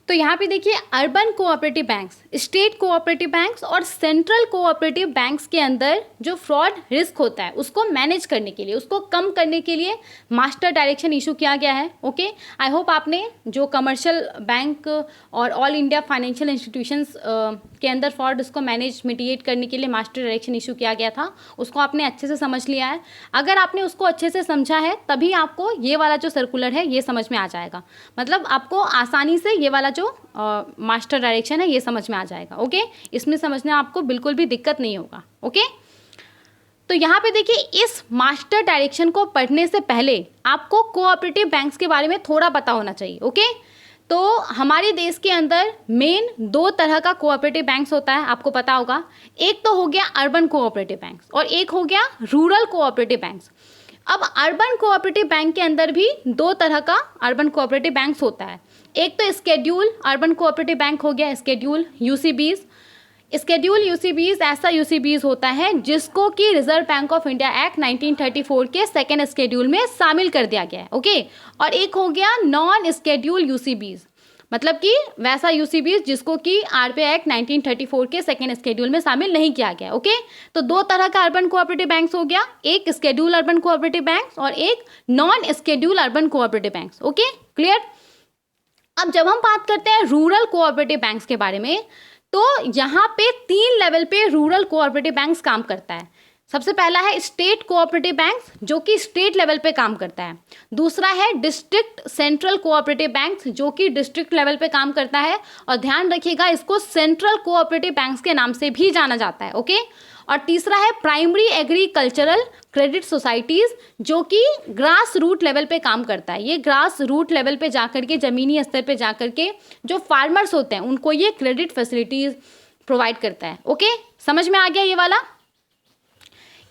तो यहाँ पे देखिए urban cooperative banks, state cooperative banks और सेंट्रल कोऑपरेटिव बैंक्स के अंदर जो फ्रॉड रिस्क होता है उसको मैनेज करने के लिए, उसको कम करने के लिए मास्टर डायरेक्शन इशू किया गया है। ओके, आई होप आपने जो कमर्शियल बैंक और ऑल इंडिया फाइनेंशियल इंस्टीट्यूशंस के अंदर फ्रॉड इसको मैनेज मिटिगेट करने के लिए मास्टर डायरेक्शन इशू किया गया था उसको आपने अच्छे से समझ लिया है। अगर आपने उसको अच्छे से समझा है तभी आपको ये वाला जो सर्कुलर है ये समझ में आ जाएगा, मतलब आपको आसानी से ये वाला जो मास्टर डायरेक्शन है ये समझ में आ जाएगा। ओके, इसमें समझने आपको बिल्कुल भी दिक्कत नहीं होगा। ओके, तो यहाँ पे देखिए इस मास्टर डायरेक्शन को पढ़ने से पहले आपको कोऑपरेटिव बैंक्स के बारे में थोड़ा पता होना चाहिए। ओके, तो हमारे देश के अंदर मेन दो तरह का कोऑपरेटिव बैंक्स होता है, आपको पता होगा। एक तो हो गया अर्बन कोऑपरेटिव बैंक्स और एक हो गया रूरल कोऑपरेटिव बैंक्स। अब अर्बन कोऑपरेटिव बैंक के अंदर भी दो तरह का अर्बन कोऑपरेटिव बैंक्स होता है। एक तो स्केड्यूल अर्बन कोऑपरेटिव बैंक हो गया, स्केड्यूल यूसीबीज। स्केड्यूल यूसीबीज ऐसा यूसीबीज होता है जिसको कि reserve bank of India act 1934 के सेकेंड स्केड्यूल में शामिल कर दिया गया है। ओके, और एक हो गया नॉन स्केड्यूल यूसीबीज, मतलब कि वैसा यूसीबीज जिसको कि आरबीआई एक्ट 1934 के सेकेंड स्केड्यूल में शामिल नहीं किया गया। ओके, तो दो तरह का अर्बन कोऑपरेटिव बैंक्स हो गया, एक स्केड्यूल अर्बन कोऑपरेटिव बैंक्स और एक non schedule urban cooperative banks. Okay, clear. अब जब हम बात करते हैं रूरल कोऑपरेटिव बैंक्स के बारे में, तो यहाँ पे 3 लेवल पे रूरल कोऑपरेटिव बैंक्स काम करता है। सबसे पहला है स्टेट कोऑपरेटिव बैंक्स जो कि स्टेट लेवल पे काम करता है। दूसरा है डिस्ट्रिक्ट सेंट्रल कोऑपरेटिव बैंक्स जो कि डिस्ट्रिक्ट लेवल पे काम करता है, और ध्यान रखिएगा इसको सेंट्रल कोऑपरेटिव बैंक्स के नाम से भी जाना जाता है। ओके, और तीसरा है प्राइमरी एग्रीकल्चरल क्रेडिट सोसाइटीज़ जो कि ग्रास रूट लेवल पे काम करता है। ये ग्रास रूट लेवल पे जाकर के, ज़मीनी स्तर पे जाकर के जो फार्मर्स होते हैं उनको ये क्रेडिट फैसिलिटीज़ प्रोवाइड करता है। ओके, समझ में आ गया ये वाला।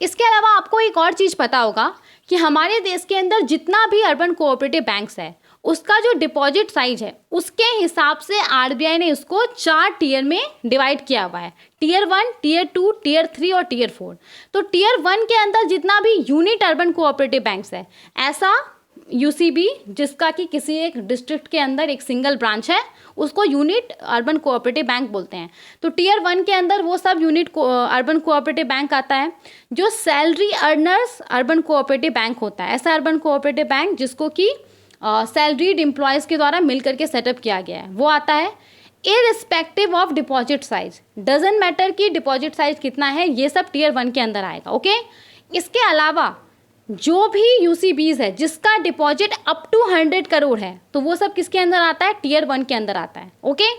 इसके अलावा आपको एक और चीज़ पता होगा कि हमारे देश के अंदर जितना भी अर्बन कोऑपरेटिव बैंक्स है उसका जो डिपॉजिट साइज है उसके हिसाब से आरबीआई ने उसको 4 टीयर में डिवाइड किया हुआ है, टीयर 1, टीयर 2, टीयर 3 और टीयर 4। तो टीयर 1 के अंदर जितना भी यूनिट अर्बन कोऑपरेटिव बैंक्स है, ऐसा यूसीबी जिसका कि किसी एक डिस्ट्रिक्ट के अंदर एक सिंगल ब्रांच है, उसको यूनिट अर्बन कोऑपरेटिव बैंक बोलते हैं। तो टीयर 1 के अंदर वो सब यूनिट अर्बन कोऑपरेटिव बैंक आता है। जो salary earners urban cooperative bank होता है, ऐसा अर्बन कोऑपरेटिव बैंक जिसको कि सैलरीड एम्प्लॉयज़ के द्वारा मिल करके सेटअप किया गया है, वो आता है। Irrespective of deposit size, doesn't matter कि डिपॉजिट साइज कितना है, ये सब टीयर 1 के अंदर आएगा। ओके, इसके अलावा जो भी यूसीबीज है जिसका डिपॉजिट अप टू 100 करोड़ है, तो वो सब किसके अंदर आता है, टीयर 1 के अंदर आता है। ओके,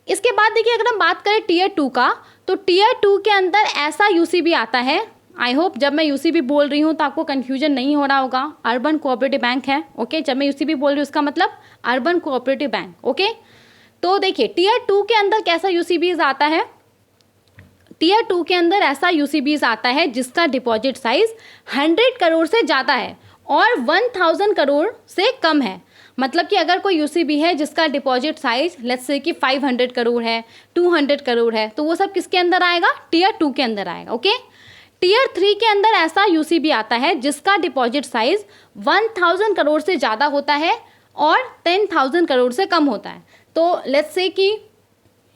इसके बाद देखिए अगर हम बात करें टीयर 2 का, तो टीयर 2 के अंदर ऐसा यूसीबी आता है, आई होप जब मैं यूसीबी बोल रही हूँ तो आपको कन्फ्यूजन नहीं हो रहा होगा, अर्बन कोऑपरेटिव बैंक है। ओके, जब मैं यूसीबी बोल रही हूँ उसका मतलब अर्बन कोऑपरेटिव बैंक। ओके, तो देखिए टीयर 2 के अंदर कैसा यूसीबीज आता है, टीयर 2 के अंदर ऐसा यूसीबीज आता है जिसका डिपॉजिट साइज 100 करोड़ से ज़्यादा है और 1000 करोड़ से कम है। मतलब कि अगर कोई यूसीबी है जिसका डिपॉजिट साइज लेट्स से कि 500 करोड़ है, 200 करोड़ है, तो वो सब किसके अंदर आएगा, टीयर 2 के अंदर आएगा। ओके, टीयर 3 के अंदर ऐसा यूसीबी आता है जिसका डिपॉजिट साइज 1000 करोड़ से ज़्यादा होता है और 10,000 करोड़ से कम होता है। तो लेट्स से कि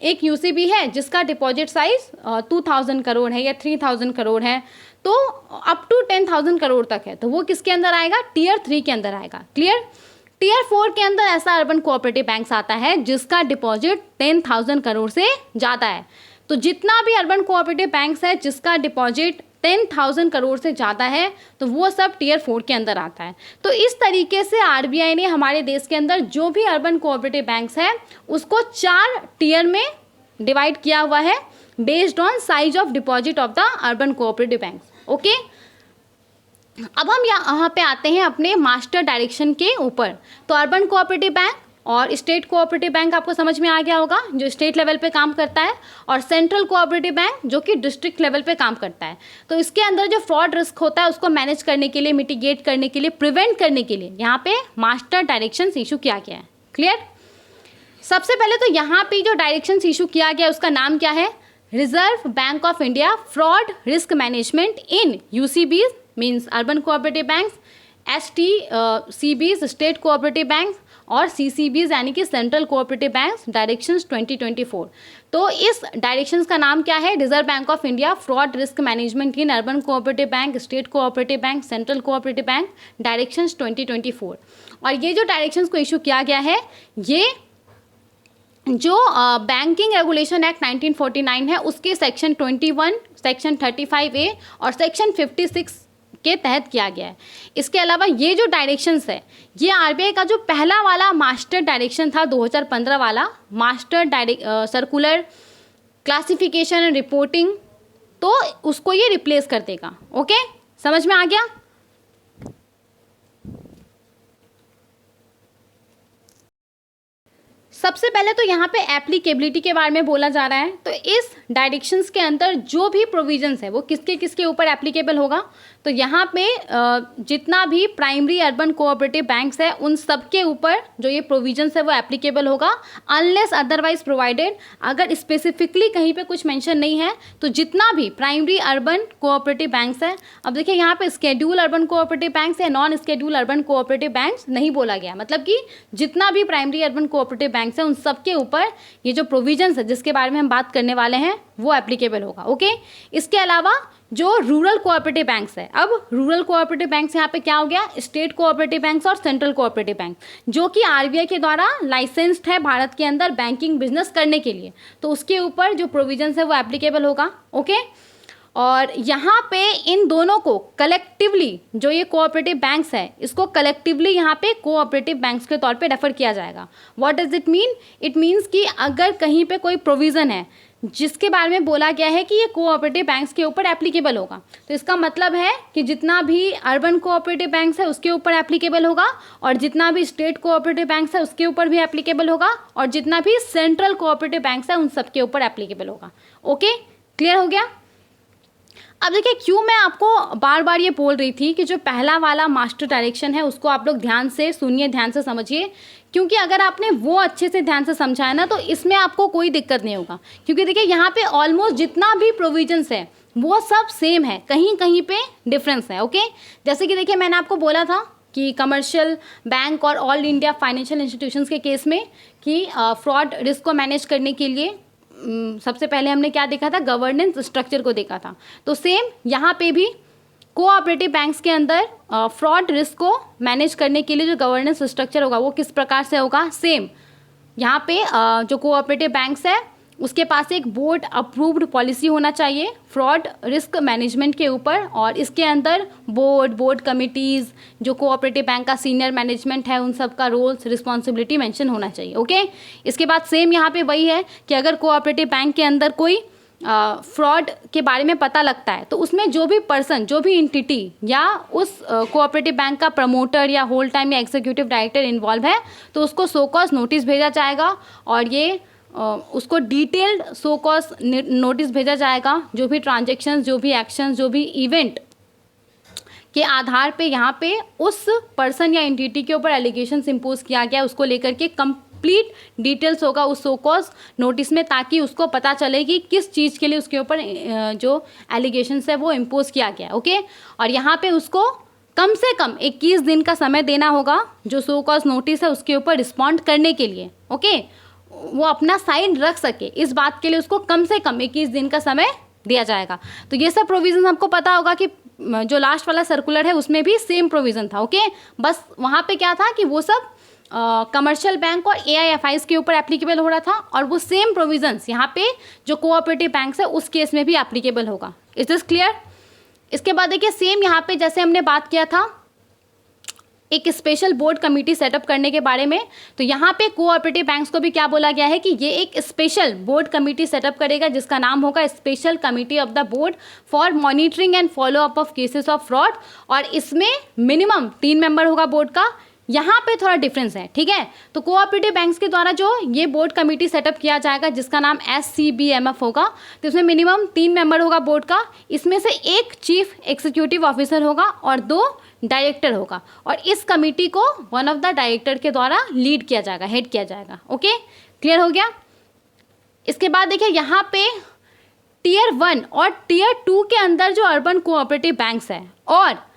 एक यूसीबी है जिसका डिपॉजिट साइज 2000 करोड़ है या 3000 करोड़ है, तो अप टू 10,000 करोड़ तक है, तो वो किसके अंदर आएगा, टीयर 3 के अंदर आएगा। क्लियर। टीयर 4 के अंदर ऐसा अर्बन कोऑपरेटिव बैंक्स आता है जिसका डिपॉजिट 10,000 करोड़ से ज़्यादा है। तो जितना भी अर्बन कोऑपरेटिव बैंक्स है जिसका डिपॉजिट 10,000 करोड़ से ज़्यादा है, तो वो सब टीयर 4 के अंदर आता है। तो इस तरीके से आरबीआई ने हमारे देश के अंदर जो भी अर्बन कोऑपरेटिव बैंक्स है उसको 4 टीयर में डिवाइड किया हुआ है based on size of deposit of the urban cooperative banks. Okay, अब हम यहाँ पे आते हैं अपने मास्टर डायरेक्शन के ऊपर। तो अर्बन कोऑपरेटिव बैंक और स्टेट कोऑपरेटिव बैंक आपको समझ में आ गया होगा, जो स्टेट लेवल पे काम करता है, और सेंट्रल कोऑपरेटिव बैंक जो कि डिस्ट्रिक्ट लेवल पे काम करता है। तो इसके अंदर जो फ्रॉड रिस्क होता है उसको मैनेज करने के लिए, मिटिगेट करने के लिए, प्रिवेंट करने के लिए यहाँ पे मास्टर डायरेक्शंस इशू किया गया है। क्लियर। सबसे पहले तो यहाँ पे जो डायरेक्शंस इशू किया गया उसका नाम क्या है, reserve bank of India fraud risk management in UCBs means urban cooperative banks, STCBs state cooperative banks, और CCBs यानी कि सेंट्रल कोऑपरेटिव बैंक्स डायरेक्शंस 2024। तो इस डायरेक्शंस का नाम क्या है? Reserve bank of India fraud risk management in urban cooperative bank, state cooperative bank, central cooperative bank directions 2024। और ये जो डायरेक्शंस को इशू किया गया है, ये जो बैंकिंग रेगुलेशन एक्ट 1949 है उसके सेक्शन 21, सेक्शन 35A और सेक्शन 56 के तहत किया गया है। इसके अलावा ये जो डायरेक्शंस है, ये RBI का जो पहला वाला मास्टर डायरेक्शन था 2015 वाला master circular classification and reporting, तो उसको ये रिप्लेस कर देगा। ओके, समझ में आ गया? सबसे पहले तो यहाँ पे एप्लीकेबिलिटी के बारे में बोला जा रहा है। तो इस डायरेक्शंस के अंदर जो भी प्रोविजंस है वो किसके किसके ऊपर एप्लीकेबल होगा? तो यहाँ पे जितना भी प्राइमरी अर्बन कोऑपरेटिव बैंक्स है उन सब के ऊपर जो ये प्रोविजंस है वो एप्लीकेबल होगा, अनलेस अदरवाइज प्रोवाइडेड। अगर स्पेसिफिकली कहीं पे कुछ मेंशन नहीं है तो जितना भी प्राइमरी अर्बन कोऑपरेटिव बैंक्स है, अब देखिए यहाँ पे स्केड्यूल अर्बन कोऑपरेटिव बैंक्स या non schedule urban cooperative banks नहीं बोला गया, मतलब कि जितना भी प्राइमरी अर्बन कोऑपरेटिव बैंक्स है उन सब के ऊपर ये जो प्रोविजंस है जिसके बारे में हम बात करने वाले हैं वो एप्लीकेबल होगा। ओके, इसके अलावा जो रूरल कोऑपरेटिव बैंक्स है, अब रूरल कोऑपरेटिव बैंक्स यहाँ पे क्या हो गया? स्टेट कोऑपरेटिव बैंक्स और सेंट्रल कोऑपरेटिव बैंक, जो कि RBI के द्वारा लाइसेंस्ड है भारत के अंदर बैंकिंग बिजनेस करने के लिए, तो उसके ऊपर जो प्रोविजंस है वो एप्लीकेबल होगा। ओके, और यहाँ पे इन दोनों को कलेक्टिवली, जो ये कोऑपरेटिव बैंक्स है इसको कलेक्टिवली यहाँ पे कोऑपरेटिव बैंक्स के तौर पे रेफर किया जाएगा। What does it mean? It means कि अगर कहीं पे कोई प्रोविज़न है जिसके बारे में बोला गया है कि ये कोऑपरेटिव बैंक्स के ऊपर एप्लीकेबल होगा, तो इसका मतलब है कि जितना भी अर्बन कोऑपरेटिव बैंक्स है उसके ऊपर एप्लीकेबल होगा, और जितना भी स्टेट कोऑपरेटिव बैंक्स है उसके ऊपर भी एप्लीकेबल होगा, और जितना भी सेंट्रल कोऑपरेटिव बैंक्स है उन सब के ऊपर एप्लीकेबल होगा। ओके, क्लियर हो गया? अब देखिए, क्यों मैं आपको बार बार ये बोल रही थी कि जो पहला वाला मास्टर डायरेक्शन है उसको आप लोग ध्यान से सुनिए, ध्यान से समझिए, क्योंकि अगर आपने वो अच्छे से ध्यान से समझा है ना तो इसमें आपको कोई दिक्कत नहीं होगा। क्योंकि देखिए यहाँ पे ऑलमोस्ट जितना भी प्रोविजंस है वो सब सेम है, कहीं कहीं पे डिफरेंस है। ओके, जैसे कि देखिए मैंने आपको बोला था कि कमर्शियल बैंक और ऑल इंडिया फाइनेंशियल इंस्टीट्यूशंस के केस में कि फ्रॉड रिस्क को मैनेज करने के लिए सबसे पहले हमने क्या देखा था? गवर्नेंस स्ट्रक्चर को देखा था। तो सेम यहाँ पे भी कोऑपरेटिव बैंक्स के अंदर फ्रॉड रिस्क को मैनेज करने के लिए जो गवर्नेंस स्ट्रक्चर होगा वो किस प्रकार से होगा? सेम यहाँ पे जो कोऑपरेटिव बैंक्स है उसके पास एक बोर्ड अप्रूव्ड पॉलिसी होना चाहिए फ्रॉड रिस्क मैनेजमेंट के ऊपर, और इसके अंदर बोर्ड कमिटीज़, जो कोऑपरेटिव बैंक का सीनियर मैनेजमेंट है उन सब का रोल्स रिस्पॉन्सिबिलिटी मेंशन होना चाहिए। ओके, इसके बाद सेम यहाँ पे वही है कि अगर कोऑपरेटिव बैंक के अंदर कोई फ्रॉड के बारे में पता लगता है तो उसमें जो भी पर्सन, जो भी एंटिटी या उस कोऑपरेटिव बैंक का प्रमोटर या होल टाइम या एग्जीक्यूटिव डायरेक्टर इन्वॉल्व है तो उसको सो कॉज नोटिस भेजा जाएगा, और ये उसको डिटेल्ड सो कॉज नोटिस भेजा जाएगा। जो भी ट्रांजेक्शन्स, जो भी एक्शंस, जो भी इवेंट के आधार पे यहाँ पे उस पर्सन या एंटिटी के ऊपर एलिगेशंस इम्पोज किया गया उसको लेकर के कंप्लीट डिटेल्स होगा उस सो कॉज नोटिस में, ताकि उसको पता चले कि किस चीज़ के लिए उसके ऊपर जो एलिगेशंस है वो इम्पोज किया गया। ओके, और यहाँ पे उसको कम से कम 21 दिन का समय देना होगा जो सो कॉज नोटिस है उसके ऊपर रिस्पॉन्ड करने के लिए। ओके, वो अपना साइन रख सके, इस बात के लिए उसको कम से कम 21 दिन का समय दिया जाएगा। तो ये सब प्रोविज़न आपको पता होगा कि जो लास्ट वाला सर्कुलर है उसमें भी सेम प्रोविज़न था। ओके, बस वहाँ पे क्या था कि वो सब कमर्शियल बैंक और AIFIs के ऊपर एप्लीकेबल हो रहा था, और वो सेम प्रोविजंस यहाँ पे जो कोऑपरेटिव बैंक्स है उस केस में भी एप्लीकेबल होगा। Is this clear? इसके बाद देखिए सेम यहाँ पे जैसे हमने बात किया था एक स्पेशल बोर्ड कमेटी सेटअप करने के बारे में, तो यहाँ पे कोऑपरेटिव बैंक्स को भी क्या बोला गया है कि ये एक स्पेशल बोर्ड कमेटी सेटअप करेगा जिसका नाम होगा special committee of the board for monitoring and follow up of cases of fraud, और इसमें मिनिमम 3 मेंबर होगा बोर्ड का। यहाँ पे थोड़ा डिफरेंस है, ठीक है। तो कोऑपरेटिव बैंक्स के द्वारा जो ये बोर्ड कमेटी सेटअप किया जाएगा जिसका नाम SCBMF होगा, तो इसमें मिनिमम 3 मेंबर होगा बोर्ड का, इसमें से एक चीफ एग्जीक्यूटिव ऑफिसर होगा और 2 डायरेक्टर होगा, और इस कमेटी को वन ऑफ द डायरेक्टर के द्वारा लीड किया जाएगा, हेड किया जाएगा। ओके, क्लियर हो गया? इसके बाद देखिए यहाँ पे Tier 1 और Tier 2 के अंदर जो अर्बन कोऑपरेटिव बैंक्स है और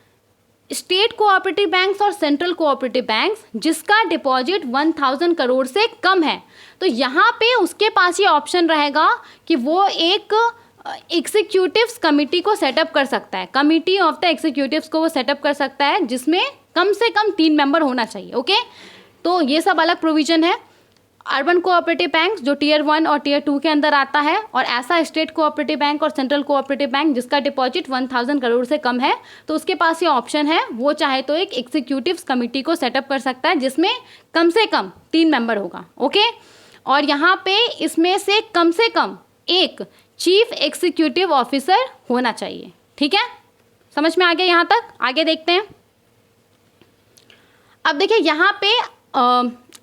स्टेट कोऑपरेटिव बैंक्स और सेंट्रल कोऑपरेटिव बैंक्स जिसका डिपॉजिट 1000 करोड़ से कम है, तो यहाँ पे उसके पास ये ऑप्शन रहेगा कि वो एक एग्जीक्यूटिव्स कमिटी को सेटअप कर सकता है, कमिटी ऑफ द एग्जीक्यूटिव्स को वो सेटअप कर सकता है जिसमें कम से कम 3 मेंबर होना चाहिए। ओके, तो ये सब अलग प्रोविजन है। अर्बन कोऑपरेटिव बैंक जो टीयर 1 और टीयर 2 के अंदर आता है, और ऐसा स्टेट कोऑपरेटिव बैंक और सेंट्रल कोऑपरेटिव बैंक जिसका डिपॉजिट 1000 करोड़ से कम है, तो उसके पास ये ऑप्शन है, वो चाहे तो एक एग्जीक्यूटिव्स कमिटी को सेटअप कर सकता है जिसमें कम से कम 3 मेंबर होगा। ओके, और यहाँ पे इसमें से कम एक चीफ एग्जीक्यूटिव ऑफिसर होना चाहिए। ठीक है, समझ में आ गया यहाँ तक? आगे देखते हैं। अब देखिए यहाँ पे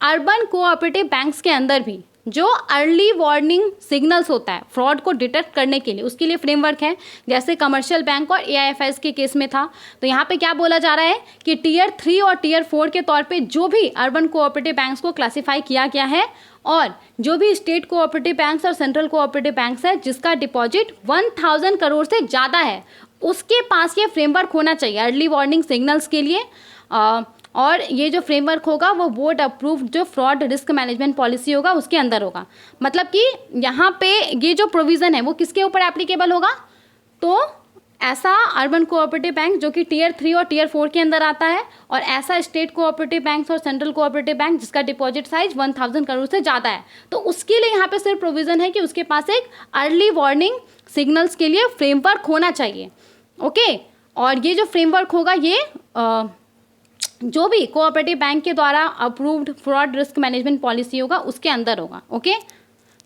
अर्बन कोऑपरेटिव बैंक्स के अंदर भी जो अर्ली वार्निंग सिग्नल्स होता है फ्रॉड को डिटेक्ट करने के लिए, उसके लिए फ्रेमवर्क है, जैसे कमर्शियल बैंक और एआईएफएस के केस में था। तो यहाँ पे क्या बोला जा रहा है कि टीयर 3 और टीयर 4 के तौर पे जो भी अर्बन कोऑपरेटिव बैंक्स को क्लासिफाई किया गया है, और जो भी स्टेट कोऑपरेटिव बैंक्स और सेंट्रल कोऑपरेटिव बैंक्स है जिसका डिपॉजिट 1000 करोड़ से ज़्यादा है, उसके पास ये फ्रेमवर्क होना चाहिए अर्ली वार्निंग सिग्नल्स के लिए। और ये जो फ्रेमवर्क होगा वो बोर्ड अप्रूव्ड जो फ्रॉड रिस्क मैनेजमेंट पॉलिसी होगा उसके अंदर होगा। मतलब कि यहाँ पे ये जो प्रोविज़न है वो किसके ऊपर एप्लीकेबल होगा? तो ऐसा अर्बन कोऑपरेटिव बैंक जो कि टीयर 3 और टीयर 4 के अंदर आता है, और ऐसा स्टेट कोऑपरेटिव बैंक्स और सेंट्रल कोऑपरेटिव बैंक जिसका डिपॉजिट साइज 1000 करोड़ से ज़्यादा है, तो उसके लिए यहाँ पे सिर्फ प्रोविज़न है कि उसके पास एक अर्ली वार्निंग सिग्नल्स के लिए फ्रेमवर्क होना चाहिए। ओके, और ये जो फ्रेमवर्क होगा ये जो भी कोऑपरेटिव बैंक के द्वारा approved fraud risk management policy होगा उसके अंदर होगा। ओके,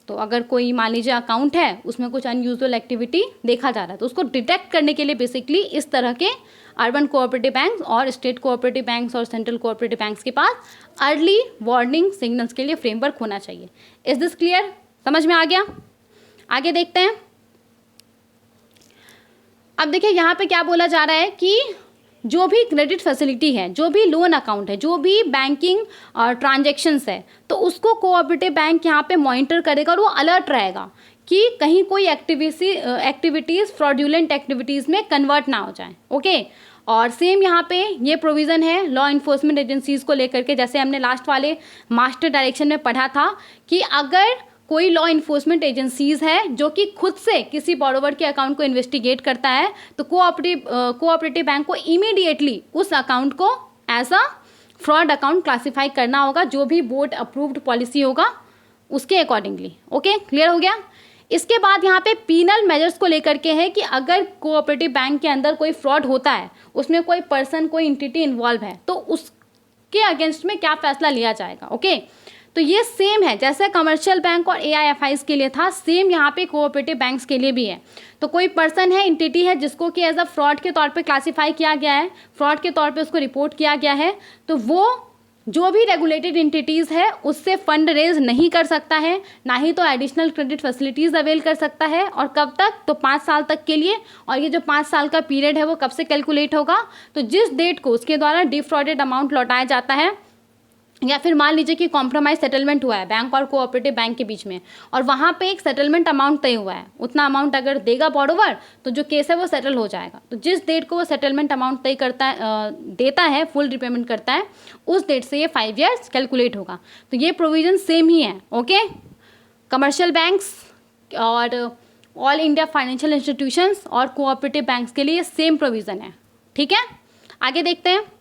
तो अगर कोई मान लीजिए अकाउंट है उसमें कुछ अनयूजुअल एक्टिविटी देखा जा रहा है, तो उसको डिटेक्ट करने के लिए बेसिकली इस तरह के अर्बन कोऑपरेटिव बैंक्स और स्टेट कोऑपरेटिव बैंक्स और सेंट्रल कोऑपरेटिव बैंक्स के पास अर्ली वार्निंग सिग्नल्स के लिए फ्रेमवर्क होना चाहिए। Is this clear? समझ में आ गया? आगे देखते हैं। अब देखिए यहाँ पे क्या बोला जा रहा है कि जो भी क्रेडिट फैसिलिटी है, जो भी लोन अकाउंट है, जो भी बैंकिंग ट्रांजैक्शंस है, तो उसको कोऑपरेटिव बैंक यहाँ पे मॉनिटर करेगा और वो अलर्ट रहेगा कि कहीं कोई एक्टिविटीज़ फ्रॉड्यूलेंट एक्टिविटीज़ में कन्वर्ट ना हो जाए। ओके, और सेम यहाँ पे ये प्रोविज़न है लॉ इन्फोर्समेंट एजेंसीज़ को लेकर के, जैसे हमने लास्ट वाले मास्टर डायरेक्शन में पढ़ा था कि अगर कोई लॉ इन्फोर्समेंट एजेंसीज़ है जो कि खुद से किसी बॉरोवर के अकाउंट को इन्वेस्टिगेट करता है, तो कोऑपरेटिव बैंक को इमीडिएटली उस अकाउंट को as a fraud account classify करना होगा, जो भी बोर्ड अप्रूव्ड पॉलिसी होगा उसके अकॉर्डिंगली। ओके, क्लियर हो गया? इसके बाद यहाँ पे पीनल मेजर्स को लेकर के है कि अगर कोऑपरेटिव बैंक के अंदर कोई फ्रॉड होता है, उसमें कोई पर्सन कोई इंटिटी इन्वॉल्व है, तो उसके अगेंस्ट में क्या फैसला लिया जाएगा। ओके, तो ये सेम है जैसे कमर्शियल बैंक और एआईएफआईस के लिए था, सेम यहाँ पे कोऑपरेटिव बैंक्स के लिए भी है। तो कोई पर्सन है, इंटिटी है जिसको कि एज अ फ्रॉड के तौर पे क्लासीफाई किया गया है, फ्रॉड के तौर पे उसको रिपोर्ट किया गया है, तो वो जो भी रेगुलेटेड इंटिटीज़ है उससे फंड रेज नहीं कर सकता है, ना ही तो एडिशनल क्रेडिट फैसिलिटीज़ अवेल कर सकता है। और कब तक? तो 5 साल तक के लिए। और ये जो 5 साल का पीरियड है वो कब से कैलकुलेट होगा? तो जिस डेट को उसके द्वारा डिफ्रॉडेड अमाउंट लौटाया जाता है, या फिर मान लीजिए कि कॉम्प्रोमाइज सेटलमेंट हुआ है बैंक और कोऑपरेटिव बैंक के बीच में, और वहाँ पे एक सेटलमेंट अमाउंट तय हुआ है, उतना अमाउंट अगर देगा बॉरोवर तो जो केस है वो सेटल हो जाएगा। तो जिस डेट को वो सेटलमेंट अमाउंट तय करता है, देता है, फुल रिपेमेंट करता है, उस डेट से ये 5 ईयर्स कैलकुलेट होगा। तो ये प्रोविजन सेम ही है। ओके, कमर्शियल बैंक्स और ऑल इंडिया फाइनेंशियल इंस्टीट्यूशंस और कोऑपरेटिव बैंक्स के लिए सेम प्रोविज़न है। ठीक है, आगे देखते हैं।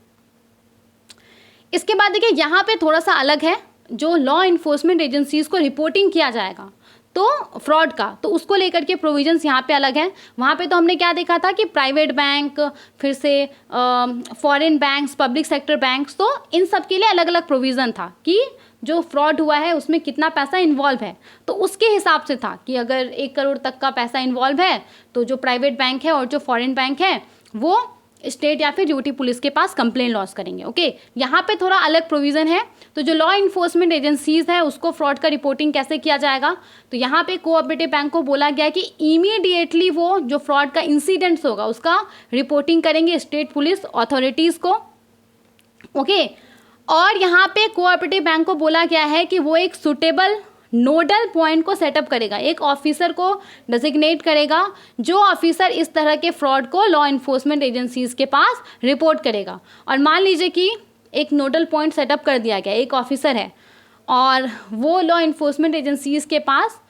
इसके बाद देखिए यहाँ पे थोड़ा सा अलग है, जो लॉ इन्फोर्समेंट एजेंसीज़ को रिपोर्टिंग किया जाएगा तो फ्रॉड का, तो उसको लेकर के प्रोविजंस यहाँ पे अलग हैं। वहाँ पे तो हमने क्या देखा था कि प्राइवेट बैंक, फिर से foreign banks, public sector banks, तो इन सब के लिए अलग अलग प्रोविज़न था कि जो फ्रॉड हुआ है उसमें कितना पैसा इन्वॉल्व है। तो उसके हिसाब से था कि अगर 1 करोड़ तक का पैसा इन्वॉल्व है तो जो प्राइवेट बैंक है और जो फॉरेन बैंक है वो स्टेट या फिर ड्यूटी पुलिस के पास कंप्लेन लॉस करेंगे। ओके, यहाँ पे थोड़ा अलग प्रोविज़न है। तो जो लॉ इन्फोर्समेंट एजेंसीज़ है उसको फ्रॉड का रिपोर्टिंग कैसे किया जाएगा, तो यहाँ पे कोऑपरेटिव बैंक को बोला गया है कि इमीडिएटली वो जो फ्रॉड का इंसिडेंट्स होगा उसका रिपोर्टिंग करेंगे स्टेट पुलिस अथॉरिटीज़ को। ओके, और यहाँ पे कोऑपरेटिव बैंक को बोला गया है कि वो एक सुटेबल नोडल पॉइंट को सेटअप करेगा, एक ऑफिसर को डेजिग्नेट करेगा जो ऑफिसर इस तरह के फ्रॉड को लॉ इन्फोर्समेंट एजेंसीज के पास रिपोर्ट करेगा। और मान लीजिए कि एक नोडल पॉइंट सेटअप कर दिया गया, एक ऑफिसर है और वो लॉ इन्फोर्समेंट एजेंसीज के पास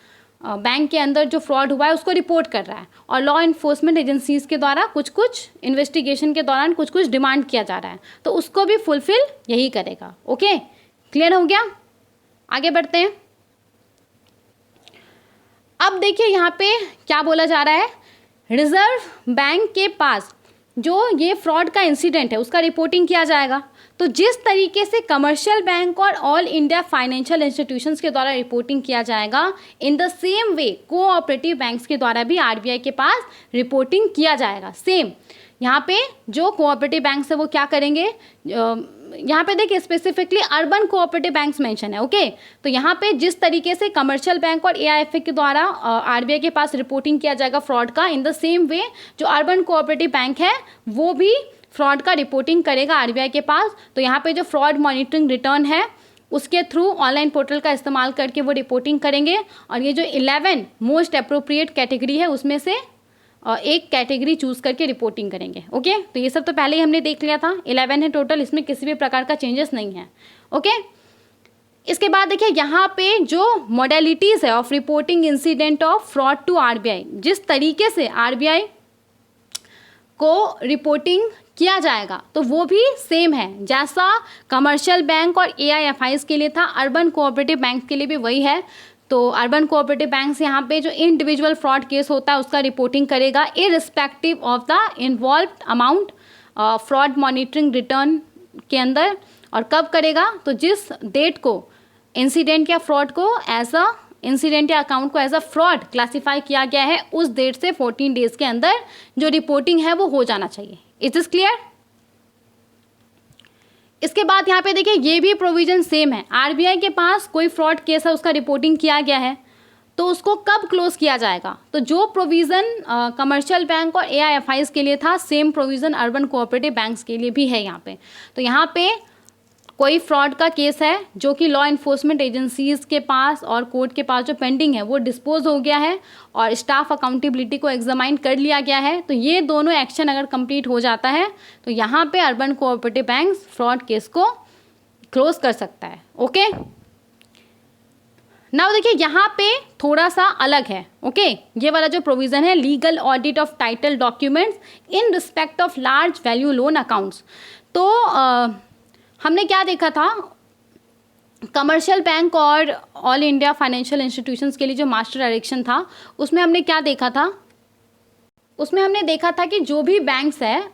बैंक के अंदर जो फ्रॉड हुआ है उसको रिपोर्ट कर रहा है, और लॉ इन्फोर्समेंट एजेंसीज के द्वारा कुछ कुछ इन्वेस्टिगेशन के दौरान कुछ कुछ डिमांड किया जा रहा है, तो उसको भी फुलफिल यही करेगा। ओके, क्लियर हो गया? आगे बढ़ते हैं। अब देखिए यहाँ पे क्या बोला जा रहा है, रिजर्व बैंक के पास जो ये फ्रॉड का इंसिडेंट है उसका रिपोर्टिंग किया जाएगा। तो जिस तरीके से कमर्शियल बैंक और ऑल इंडिया फाइनेंशियल इंस्टीट्यूशंस के द्वारा रिपोर्टिंग किया जाएगा, in the same way cooperative banks के द्वारा भी आरबीआई के पास रिपोर्टिंग किया जाएगा। सेम यहाँ पे जो कोऑपरेटिव बैंक्स है वो क्या करेंगे, यहाँ पे देखिए specifically urban cooperative banks mention है। ओके, तो यहाँ पे जिस तरीके से कमर्शियल बैंक और एआईएफए के द्वारा आरबीआई के पास रिपोर्टिंग किया जाएगा फ्रॉड का, इन द सेम वे जो अर्बन कोऑपरेटिव बैंक है वो भी फ्रॉड का रिपोर्टिंग करेगा आरबीआई के पास। तो यहाँ पे जो फ्रॉड मॉनिटरिंग रिटर्न है उसके थ्रू ऑनलाइन पोर्टल का इस्तेमाल करके वो रिपोर्टिंग करेंगे, और ये जो 11 मोस्ट अप्रोप्रिएट कैटेगरी है उसमें से एक कैटेगरी चूज करके रिपोर्टिंग करेंगे। ओके, तो ये सब तो पहले ही हमने देख लिया था, 11 है टोटल, इसमें किसी भी प्रकार का चेंजेस नहीं है। ओके, इसके बाद देखिए यहाँ पे जो मॉडलिटीज़ है of reporting incident of fraud to RBI, जिस तरीके से आरबीआई को रिपोर्टिंग किया जाएगा तो वो भी सेम है जैसा कमर्शियल बैंक और एआईएफआईज के लिए था, अर्बन कोऑपरेटिव बैंक के लिए भी वही है। तो अर्बन कोऑपरेटिव बैंक्स यहाँ पे जो इंडिविजुअल फ्रॉड केस होता है उसका रिपोर्टिंग करेगा irrespective of the involved amount fraud monitoring return के अंदर। और कब करेगा, तो जिस डेट को इंसिडेंट या फ्रॉड को एज अ इंसिडेंट या अकाउंट को एज अ फ्रॉड क्लासीफाई किया गया है उस डेट से 14 डेज के अंदर जो रिपोर्टिंग है वो हो जाना चाहिए। Is this clear? इसके बाद यहाँ पे देखिए ये भी प्रोविजन सेम है, आरबीआई के पास कोई फ्रॉड केस है उसका रिपोर्टिंग किया गया है तो उसको कब क्लोज किया जाएगा, तो जो प्रोविज़न कमर्शियल बैंक और एआईएफआईज के लिए था same provision urban cooperative banks के लिए भी है यहाँ पे। तो यहाँ पे कोई फ्रॉड का केस है जो कि लॉ इन्फोर्समेंट एजेंसीज के पास और कोर्ट के पास जो पेंडिंग है वो डिस्पोज हो गया है और स्टाफ अकाउंटेबिलिटी को एग्जामाइन कर लिया गया है, तो ये दोनों एक्शन अगर कंप्लीट हो जाता है तो यहाँ पे urban cooperative banks fraud case को क्लोज कर सकता है। ओके, नाउ देखिए यहाँ पे थोड़ा सा अलग है। ओके, ये वाला जो प्रोविज़न है legal audit of title documents in respect of large value loan accounts, तो हमने क्या देखा था, कमर्शियल बैंक और ऑल इंडिया फाइनेंशियल इंस्टीट्यूशंस के लिए जो मास्टर डायरेक्शन था उसमें हमने क्या देखा था, उसमें हमने देखा था कि जो भी बैंक्स है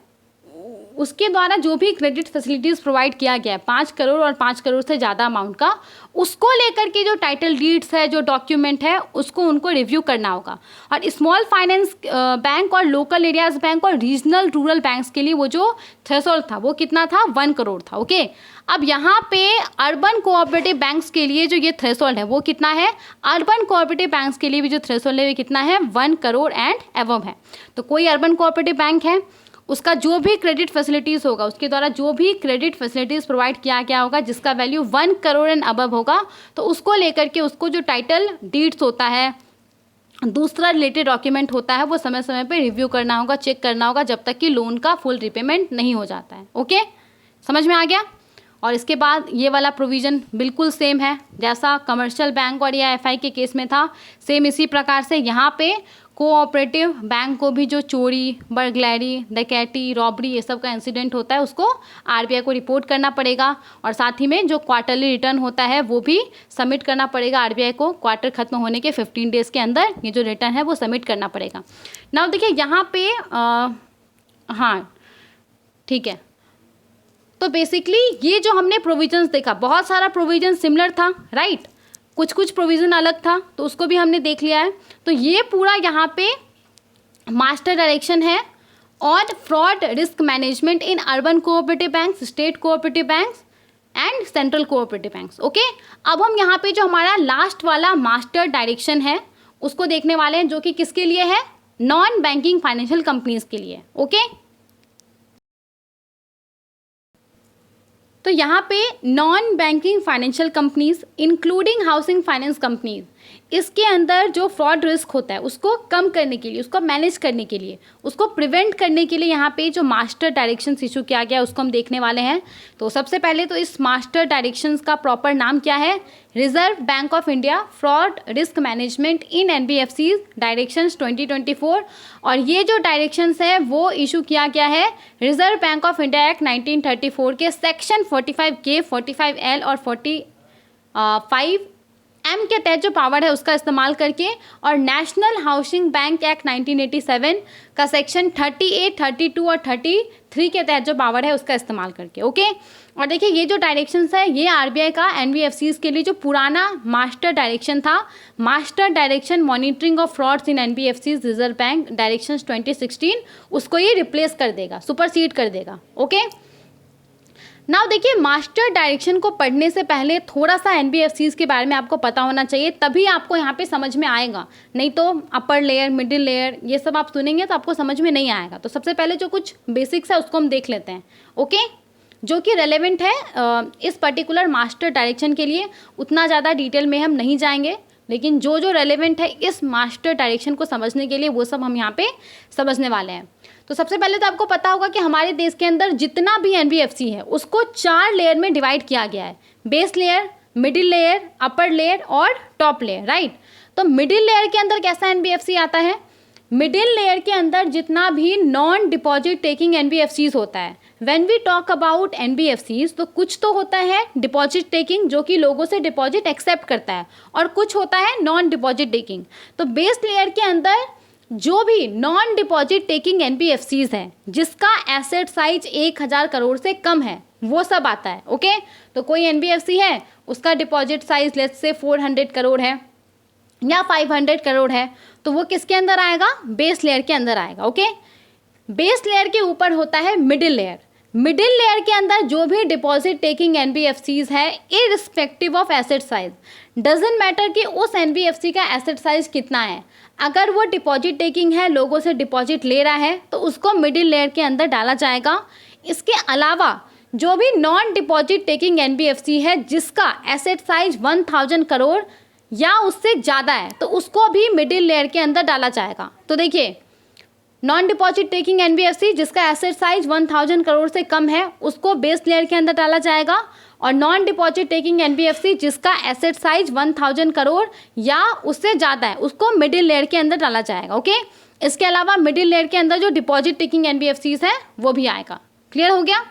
उसके द्वारा जो भी क्रेडिट फैसिलिटीज़ प्रोवाइड किया गया है 5 करोड़ और 5 करोड़ से ज़्यादा अमाउंट का, उसको लेकर के जो टाइटल डीड्स है जो डॉक्यूमेंट है उसको उनको रिव्यू करना होगा। और स्मॉल फाइनेंस बैंक और लोकल एरियाज बैंक और रीजनल रूरल बैंक्स के लिए वो जो थ्रेशोल्ड था वो कितना था, 1 करोड़ था। ओके, अब यहाँ पे अर्बन कोऑपरेटिव बैंक्स के लिए जो ये थ्रेशोल्ड है वो कितना है, अर्बन कोऑपरेटिव बैंक्स के लिए भी जो थ्रेशोल्ड है वो कितना है, 1 करोड़ एंड एबव है। तो कोई अर्बन कोऑपरेटिव बैंक है उसका जो भी क्रेडिट फैसिलिटीज़ होगा उसके द्वारा जो भी क्रेडिट फैसिलिटीज़ प्रोवाइड किया गया होगा जिसका वैल्यू 1 करोड़ एंड अबव होगा, तो उसको लेकर के उसको जो टाइटल डीड्स होता है दूसरा रिलेटेड डॉक्यूमेंट होता है वो समय समय पे रिव्यू करना होगा, चेक करना होगा जब तक कि लोन का फुल रिपेमेंट नहीं हो जाता है। ओके, समझ में आ गया? और इसके बाद ये वाला प्रोविज़न बिल्कुल सेम है जैसा कमर्शियल बैंक और एआईएफआई के केस में था, सेम इसी प्रकार से यहाँ पे कोऑपरेटिव बैंक को भी जो चोरी, बर्गलैरी, डकैती, रॉबरी ये सब का इंसिडेंट होता है उसको आरबीआई को रिपोर्ट करना पड़ेगा, और साथ ही में जो क्वार्टरली रिटर्न होता है वो भी सबमिट करना पड़ेगा आरबीआई को। क्वार्टर खत्म होने के 15 डेज़ के अंदर ये जो रिटर्न है वो सबमिट करना पड़ेगा। नाउ देखिए यहाँ पे हाँ ठीक है, तो बेसिकली ये जो हमने प्रोविजंस देखा बहुत सारा प्रोविजन सिमिलर था, राइट, कुछ कुछ प्रोविज़न अलग था तो उसको भी हमने देख लिया है। तो ये पूरा यहाँ पे मास्टर डायरेक्शन है और fraud risk management in urban cooperative banks, state cooperative banks and central cooperative banks. Okay, अब हम यहाँ पे जो हमारा लास्ट वाला मास्टर डायरेक्शन है उसको देखने वाले हैं जो कि किसके लिए है, नॉन बैंकिंग फाइनेंशियल कंपनीज के लिए। ओके, तो यहाँ पे non banking financial companies including housing finance companies, इसके अंदर जो फ्रॉड रिस्क होता है उसको कम करने के लिए, उसको मैनेज करने के लिए, उसको प्रिवेंट करने के लिए यहाँ पे जो मास्टर डायरेक्शंस इशू किया गया उसको हम देखने वाले हैं। तो सबसे पहले तो इस मास्टर डायरेक्शंस का प्रॉपर नाम क्या है? Reserve bank of India fraud risk management in NBFCs directions 2024। और ये जो डायरेक्शंस है वो इशू किया गया है reserve bank of India act 1934 के सेक्शन 45K, 45L और 45M के तहत जो पावर है उसका इस्तेमाल करके, और नेशनल हाउसिंग बैंक एक्ट 1987 का सेक्शन 38, 32 और 33 के तहत जो पावर है उसका इस्तेमाल करके। ओके, और देखिए ये जो डायरेक्शंस है ये आरबीआई का एनबीएफसीज के लिए जो पुराना मास्टर डायरेक्शन था, master direction monitoring of frauds in NBFCs reserve bank directions 2016, उसको ये रिप्लेस कर देगा, सुपरसीड कर देगा। ओके, नाउ देखिए मास्टर डायरेक्शन को पढ़ने से पहले थोड़ा सा एनबीएफसीज के बारे में आपको पता होना चाहिए, तभी आपको यहाँ पे समझ में आएगा, नहीं तो अपर लेयर, मिडिल लेयर ये सब आप सुनेंगे तो आपको समझ में नहीं आएगा। तो सबसे पहले जो कुछ बेसिक्स है उसको हम देख लेते हैं। ओके, जो कि रेलेवेंट है इस पर्टिकुलर मास्टर डायरेक्शन के लिए। उतना ज़्यादा डिटेल में हम नहीं जाएंगे, लेकिन जो जो रेलेवेंट है इस मास्टर डायरेक्शन को समझने के लिए वो सब हम यहाँ पे समझने वाले हैं। तो सबसे पहले तो आपको पता होगा कि हमारे देश के अंदर जितना भी एनबीएफसी है उसको 4 लेयर में डिवाइड किया गया है, base layer, middle layer, upper layer और टॉप लेयर, राइट। तो मिडिल लेयर के अंदर कैसा एनबीएफसी आता है? मिडिल लेयर के अंदर जितना भी नॉन डिपॉजिट टेकिंग एनबीएफसीज होता है, when we talk about NBFCs तो कुछ तो होता है डिपॉजिट टेकिंग जो कि लोगों से डिपॉजिट एक्सेप्ट करता है, और कुछ होता है नॉन डिपॉजिट टेकिंग। तो बेस लेयर के अंदर जो भी नॉन डिपॉजिट टेकिंग एनबीएफसीज हैं जिसका एसेट साइज 1000 करोड़ से कम है वो सब आता है। ओके, तो कोई एनबीएफसी है उसका deposit size let's say 400 crore है या 500 करोड़ है, तो वो किसके अंदर आएगा? बेस लेयर के अंदर आएगा। ओके, बेस लेयर के ऊपर होता है मिडिल लेयर। मिडिल लेयर के अंदर जो भी डिपॉजिट टेकिंग एनबीएफसीज है irrespective of asset size, doesn't matter कि उस एनबीएफसी का एसेट साइज कितना है, अगर वो डिपॉजिट टेकिंग है, लोगों से डिपॉजिट ले रहा है, तो उसको मिडिल लेयर के अंदर डाला जाएगा। इसके अलावा जो भी नॉन डिपॉजिट टेकिंग एनबीएफसी है जिसका एसेट साइज 1000 करोड़ या उससे ज़्यादा है तो उसको भी मिडिल लेयर के अंदर डाला जाएगा। तो देखिए नॉन डिपॉजिट टेकिंग एनबीएफसी जिसका एसेट साइज 1000 करोड़ से कम है उसको बेस लेयर के अंदर डाला जाएगा, और नॉन डिपॉजिट टेकिंग एनबीएफसी जिसका एसेट साइज 1000 करोड़ या उससे ज़्यादा है उसको मिडिल लेयर के अंदर डाला जाएगा। ओके, इसके अलावा मिडिल लेयर के अंदर जो डिपॉजिट टेकिंग एनबीएफसीज है वो भी आएगा। क्लियर हो गया?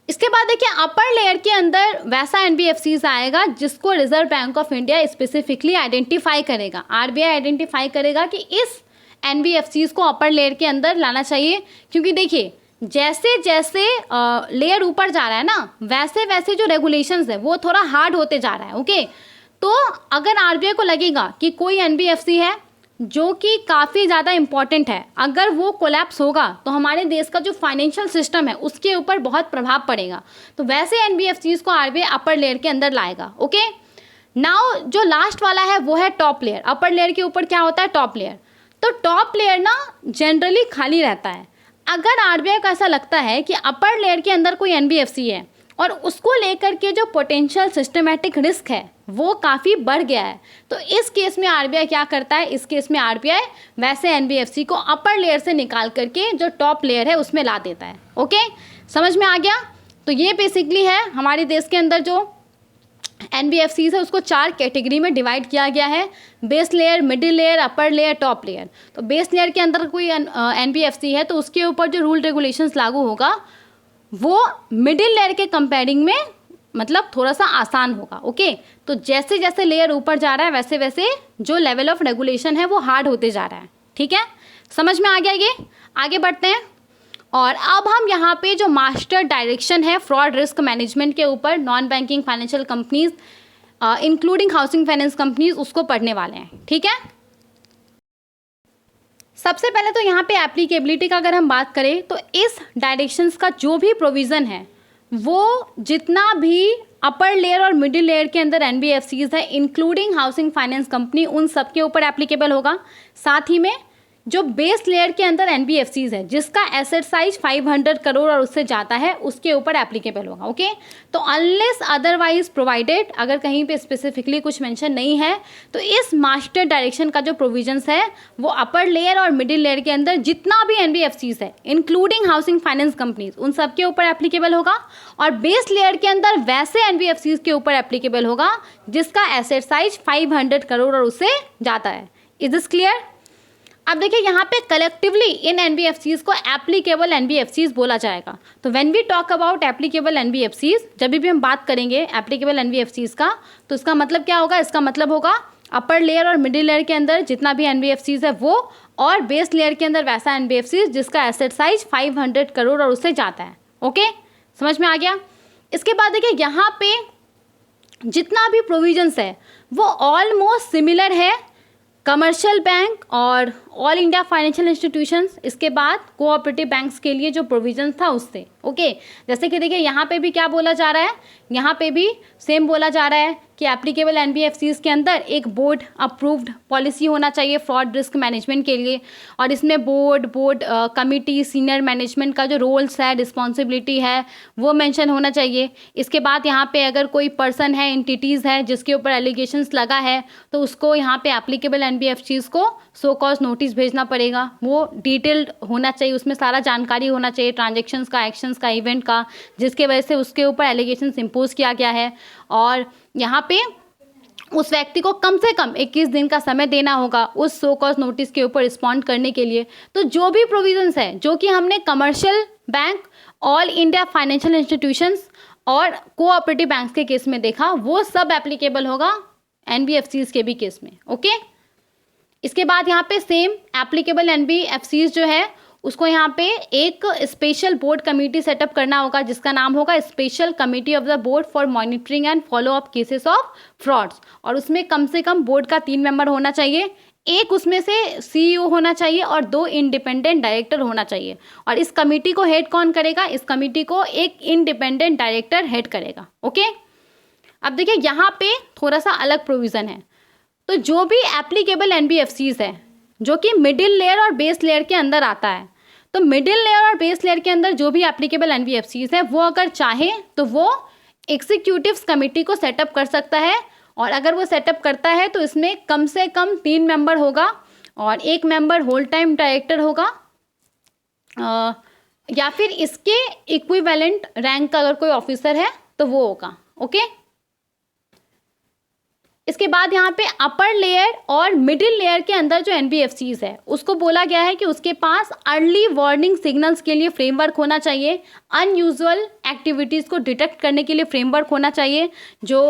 इसके बाद देखिए अपर लेयर के अंदर वैसा एनबीएफसीज आएगा जिसको reserve bank of India specifically identify करेगा, आरबीआई आइडेंटिफाई करेगा कि इस एनबीएफसीज को अपर लेयर के अंदर लाना चाहिए। क्योंकि देखिए जैसे जैसे लेयर ऊपर जा रहा है ना वैसे वैसे जो रेगुलेशंस है वो थोड़ा हार्ड होते जा रहा है। ओके, तो अगर आरबीआई को लगेगा कि कोई एनबीएफसी है जो कि काफ़ी ज़्यादा इम्पॉर्टेंट है, अगर वो कोलैप्स होगा तो हमारे देश का जो फाइनेंशियल सिस्टम है उसके ऊपर बहुत प्रभाव पड़ेगा, तो वैसे एनबीएफसीज को आरबीआई अपर लेयर के अंदर लाएगा। ओके, नाउ जो लास्ट वाला है वो है टॉप लेयर। अपर लेयर के ऊपर क्या होता है? Top layer. तो टॉप लेयर ना जनरली खाली रहता है। अगर आरबीआई को ऐसा लगता है कि अपर लेयर के अंदर कोई एनबीएफसी है और उसको लेकर के जो पोटेंशियल सिस्टमैटिक रिस्क है वो काफ़ी बढ़ गया है, तो इस केस में आरबीआई क्या करता है? इस केस में आरबीआई वैसे एनबीएफसी को अपर लेयर से निकाल करके जो टॉप लेयर है उसमें ला देता है। ओके, समझ में आ गया? तो ये बेसिकली है हमारे देश के अंदर जो एनबीएफसीज है उसको 4 कैटेगरी में डिवाइड किया गया है, base layer, middle layer, upper layer, top layer. तो बेस लेयर के अंदर कोई एनबीएफसी है तो उसके ऊपर जो रूल रेगुलेशंस लागू होगा वो मिडिल लेयर के कंपेयरिंग में मतलब थोड़ा सा आसान होगा। ओके, तो जैसे जैसे लेयर ऊपर जा रहा है वैसे वैसे जो लेवल ऑफ रेगुलेशन है वो हार्ड होते जा रहा है। ठीक है, समझ में आ गया? ये आगे बढ़ते हैं, और अब हम यहाँ पे जो मास्टर डायरेक्शन है फ्रॉड रिस्क मैनेजमेंट के ऊपर non banking financial companies including housing finance companies उसको पढ़ने वाले हैं। ठीक है, सबसे पहले तो यहाँ पे एप्लीकेबिलिटी का अगर हम बात करें तो इस डायरेक्शंस का जो भी प्रोविज़न है वो जितना भी अपर लेयर और मिडिल लेयर के अंदर एनबीएफसीज है इंक्लूडिंग हाउसिंग फाइनेंस कंपनी उन सब के ऊपर एप्लीकेबल होगा। साथ ही में जो बेस लेयर के अंदर एनबीएफसीज है जिसका एसेट साइज 500 करोड़ और उससे जाता है उसके ऊपर एप्लीकेबल होगा। ओके, तो अनलेस अदरवाइज प्रोवाइडेड, अगर कहीं पे स्पेसिफिकली कुछ मेंशन नहीं है तो इस मास्टर डायरेक्शन का जो प्रोविजंस है वो अपर लेयर और मिडिल लेयर के अंदर जितना भी एनबीएफसीज है इंक्लूडिंग हाउसिंग फाइनेंस कंपनीज उन सब के ऊपर एप्लीकेबल होगा, और बेस लेयर के अंदर वैसे एनबीएफसीज के ऊपर एप्लीकेबल होगा जिसका एसेट साइज 500 करोड़ और उससे जाता है। Is this clear? अब देखिए यहाँ पे कलेक्टिवली इन एनबीएफसीज को एप्लीकेबल एनबीएफसीज बोला जाएगा। तो when we talk about applicable NBFCs, जब भी हम बात करेंगे एप्लीकेबल एनबीएफसीज का, तो इसका मतलब क्या होगा? इसका मतलब होगा अपर लेयर और मिडिल लेयर के अंदर जितना भी एनबीएफसीज है वो, और बेस लेयर के अंदर वैसा एनबीएफसीज जिसका एसेट साइज 500 करोड़ और उससे जाता है। ओके, समझ में आ गया? इसके बाद देखिए यहाँ पे जितना भी प्रोविजंस है वो ऑलमोस्ट सिमिलर है कमर्शियल बैंक और ऑल इंडिया फाइनेंशियल इंस्टीट्यूशंस, इसके बाद कोऑपरेटिव बैंक्स के लिए जो प्रोविजंस था उससे। ओके, जैसे कि देखिए यहाँ पे भी क्या बोला जा रहा है, यहाँ पे भी सेम बोला जा रहा है कि एप्लीकेबल एनबीएफसीज के अंदर एक बोर्ड अप्रूव्ड पॉलिसी होना चाहिए फ्रॉड रिस्क मैनेजमेंट के लिए, और इसमें बोर्ड कमिटी सीनियर मैनेजमेंट का जो रोल्स है रिस्पॉन्सिबिलिटी है वो मेंशन होना चाहिए। इसके बाद यहाँ पे अगर कोई पर्सन है एंटिटीज़ है जिसके ऊपर एलिगेशंस लगा है तो उसको यहाँ पे एप्लीकेबल एनबीएफसीज को सो कॉज नोटिस भेजना पड़ेगा, वो डिटेल्ड होना चाहिए, उसमें सारा जानकारी होना चाहिए ट्रांजेक्शन्स का, एक्शंस का, इवेंट का, जिसके वजह से उसके ऊपर एलिगेशंस इम्पोज किया गया है। और यहाँ पे उस व्यक्ति को कम से कम 21 दिन का समय देना होगा उस सो कॉज नोटिस के ऊपर रिस्पॉन्ड करने के लिए। तो जो भी प्रोविजंस है जो कि हमने commercial bank, all India financial institutions और कोऑपरेटिव बैंक्स के केस में देखा वो सब एप्लीकेबल होगा एनबीएफसीज के भी केस में। ओके, इसके बाद यहाँ पे सेम एप्लीकेबल एनबीएफसीज जो है उसको यहाँ पे एक स्पेशल बोर्ड कमेटी सेटअप करना होगा जिसका नाम होगा special committee of the board for monitoring and follow up cases of frauds, और उसमें कम से कम बोर्ड का 3 मेंबर होना चाहिए, एक उसमें से सीईओ होना चाहिए और 2 इंडिपेंडेंट डायरेक्टर होना चाहिए। और इस कमेटी को हेड कौन करेगा? इस कमेटी को एक इंडिपेंडेंट डायरेक्टर हेड करेगा। ओके, अब देखिए यहाँ पे थोड़ा सा अलग प्रोविज़न है। तो जो भी एप्लीकेबल एनबीएफसीज है जो कि मिडिल लेयर और बेस लेयर के अंदर आता है, तो मिडिल लेयर और बेस लेयर के अंदर जो भी एप्लीकेबल एनबीएफसीज है वो अगर चाहे तो वो एग्जीक्यूटिव्स कमेटी को सेटअप कर सकता है, और अगर वो सेटअप करता है तो इसमें कम से कम 3 मेंबर होगा और 1 मेंबर होल टाइम डायरेक्टर होगा, या फिर इसके इक्विवेलेंट रैंक का अगर कोई ऑफिसर है तो वो होगा। ओके, इसके बाद यहाँ पे अपर लेयर और मिडिल लेयर के अंदर जो एनबीएफसीज है उसको बोला गया है कि उसके पास अर्ली वार्निंग सिग्नल्स के लिए फ्रेमवर्क होना चाहिए, अनयूजुअल एक्टिविटीज़ को डिटेक्ट करने के लिए फ्रेमवर्क होना चाहिए, जो